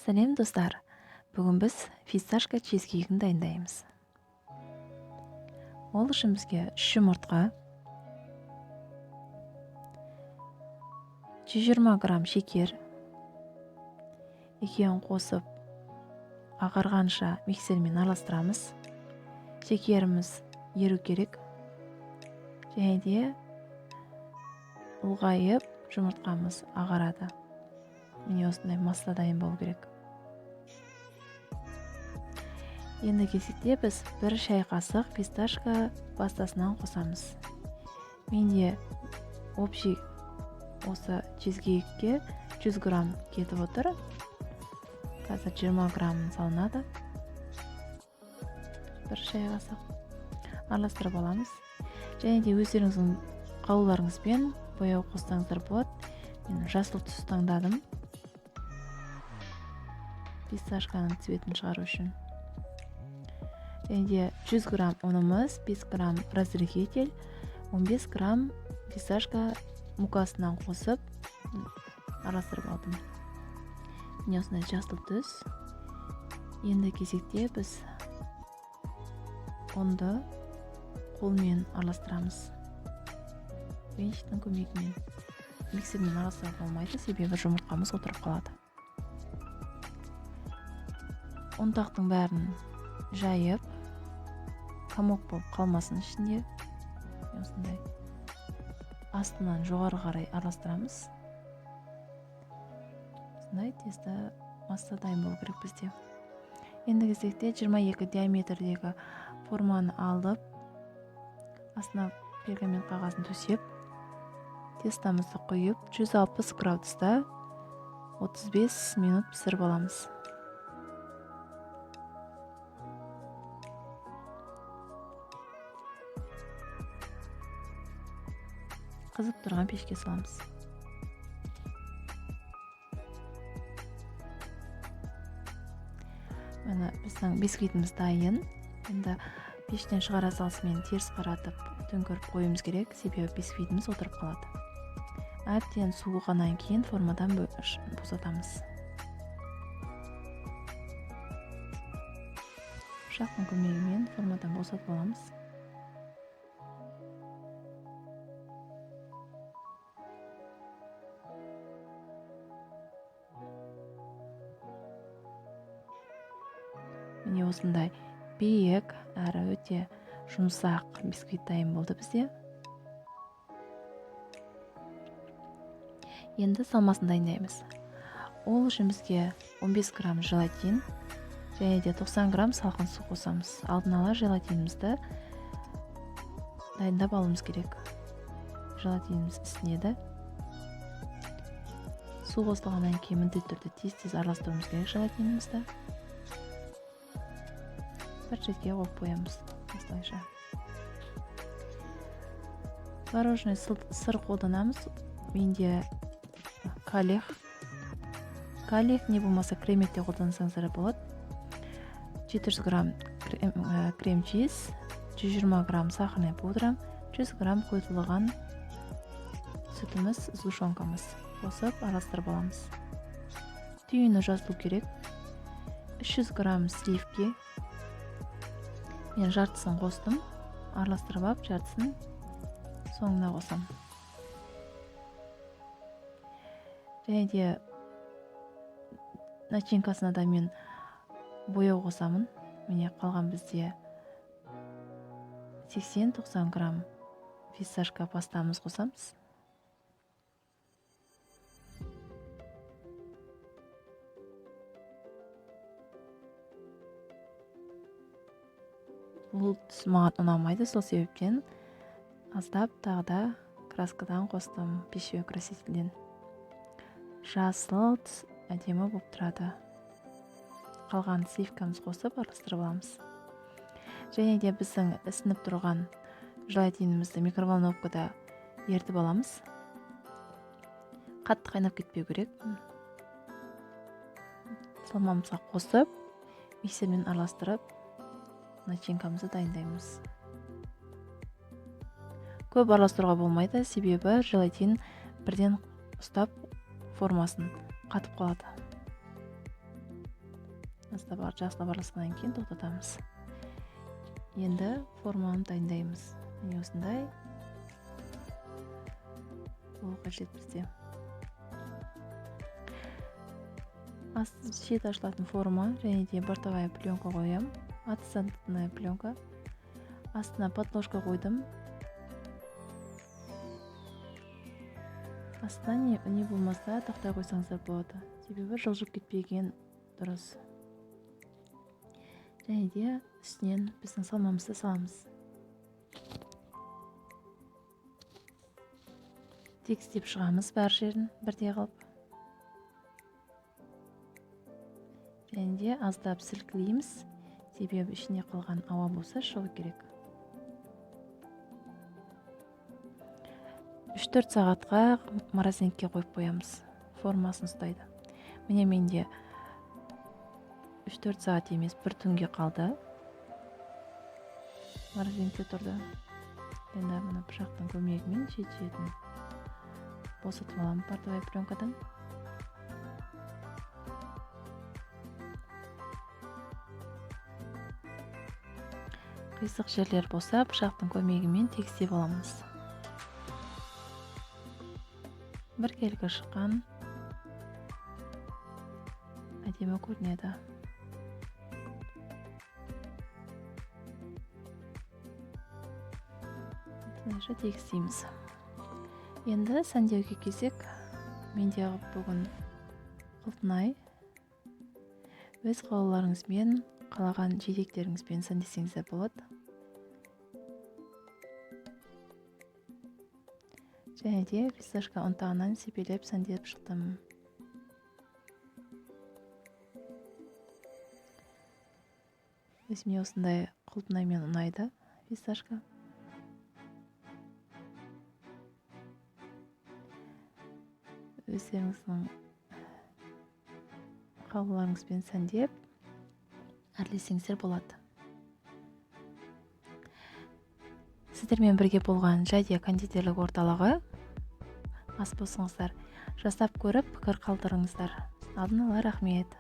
Сәлем достар, бүгін біз фисташка чизкейгін дайындаймыз. Ол үшін бізге 3 жұмыртқа, 120 грамм шекер, екеуін қосып ағарғанша миксермен араластырамыз. Шекеріміз еру керек, және де ұлғайып жұмыртқамыз ағарады. Міне осындай масса дайын болу керек. Енді кезекте біз 1 шай қасық фисташка пастасынан қосамыз. Менде общий осы чизкейкке 100 грамм кетіп отыр. Қазір 20 грамм салынады. 1 шай қасық араластырып аламыз. Және де өздеріңіздің қалауларыңызбен бояу қоссаңыздар болады. Мен жасыл түс таңдадым. Фисташканың цветін шығару үшін. Және де 100 грамм ұнымыз, 5 грамм разрыхитель, 15 грамм фисташка мукасынан қосып араластырып алдым. Міне осындай жасыл түс. Енді кезекте біз ұнды қолмен араластырамыз. Венчиктің көмегімен. Миксермен араластыруға болмайды, себебі жұмыртқамыз отырып қалады. Ұнтақтың бәрін жайып, комок болып қалмасын ішінде. Осындай астынан жоғары қарай араластырамыз. Осындай тесті масса дайын болу керек бізде. Енді кезекте 22 диаметрдегі форманы алып, астына пергамент қағазын төсеп, тестамызды құйып, 160 градуста 35 минут пісіріп аламыз. Қызып тұрған пешке саламыз. Міне біздің бисквитіміз дайын. Енді пештен шығара салысымен теріс қаратып төңкеріп қоюымыз керек, себебі бисквитіміз отырып қалады. Әбден суығаннан кейін формадан босатамыз. Пышақтың көмегімен формадан босатып аламыз. Міне осындай биік әрі өте жұмсақ бисквит дайын болды бізде. Енді салмасын дайындаймыз. Ол үшін бізге 15 грамм желатин және де 90 грамм салқын су қосамыз. Алдын ала желатинімізді дайындап алуымыз керек. Желатиніміз ісінеді. Су қосылғаннан кейін міндетті түрде тез-тез араластыруымыз керек желатинімізді. Бір жерге қойып қоямыз. Осылайша. Творожный сыр қолданамыз. Менде калих не болмаса креметте қолдансаңыздар болады. 400 грамм крем чиз, 120 грамм сахарный пудра, 100 грамм қойытылған сүтіміз, сгущенкамыз қосып араластырып аламыз. Түйіні жазылу керек. 300 грамм сливки. Мен жартысын қостым. Араластырып алып, жартысын соңына қосам. Және де начинкасына да мен бояу қосамын. Міне қалған бізде 80-90 грамм фисташка пастамыз қосамыз. Бұл түс маған ұнамайды, сол себептен аздап тағы да краскадан қостым, пищевой красителден. Жасыл түс әдемі болып тұрады. Қалған сливкамыз қосып араластырып аламыз. Және де біздің ісініп тұрған желатинімізді микроволновкада ерітіп аламыз. Қатты қайнап кетпеу керек. Салмамызға қосып, миксермен араластырып, начинкамызды дайындаймыз. Көп араластыруға болмайды, себебі желатин бірден ұстап формасын қатып қалады. жақсылап араласқаннан кейін тоқтатамыз. Енді форманы дайындаймыз. Міне осындай болу қажет бізде. Шеті ашылатын форма және де бортовая пленка қоям. Антисанитарная пленка. Астына подложка қойдым. Астына не болмаса тақтай қойсаңыздар болады. Себебі жылжып кетпеген дұрыс. Және де үстінен біздің салмамызды саламыз. Тегістеп шығамыз бар жерін бірдей қылып. Және де аздап сілкілейміз, себебі ішіне қалған ауа болса шығу керек. 3-4 сағатқа морозилькеге қойып қоямыз. Формасын ұстайды. Міне менде 3-4 сағат емес, бір түнге қалды. Морозилькеде тұрды. Енді мына пышақтың көмегімен шет-шетін босатып аламын портовая пленкадан. Қисық жерлер болса, пышақтың көмегімен тегістеп аламыз. Біркелкі шыққан әдемі көрінеді. Осылайша тегістейміз. Енді сәндеуге келсек, менде бүгін Алтынай. Өз қалауларыңызбен, қалаған жетектеріңізбен сәндесеңіздер болады. Және де фисташка ұнтағынан сепелеп сәндеп шықтым. Өзіме осындай құлпынаймен ұнайды фисташка. Өздеріңіздің қалауларыңызбен сәндеп әрлесеңіздер болады. Сіздермен бірге болған Жадия кондитерлік орталығы. Ас болсыңыздар, жасап көріп пікір қалдырыңыздар. Алдын ала рахмет.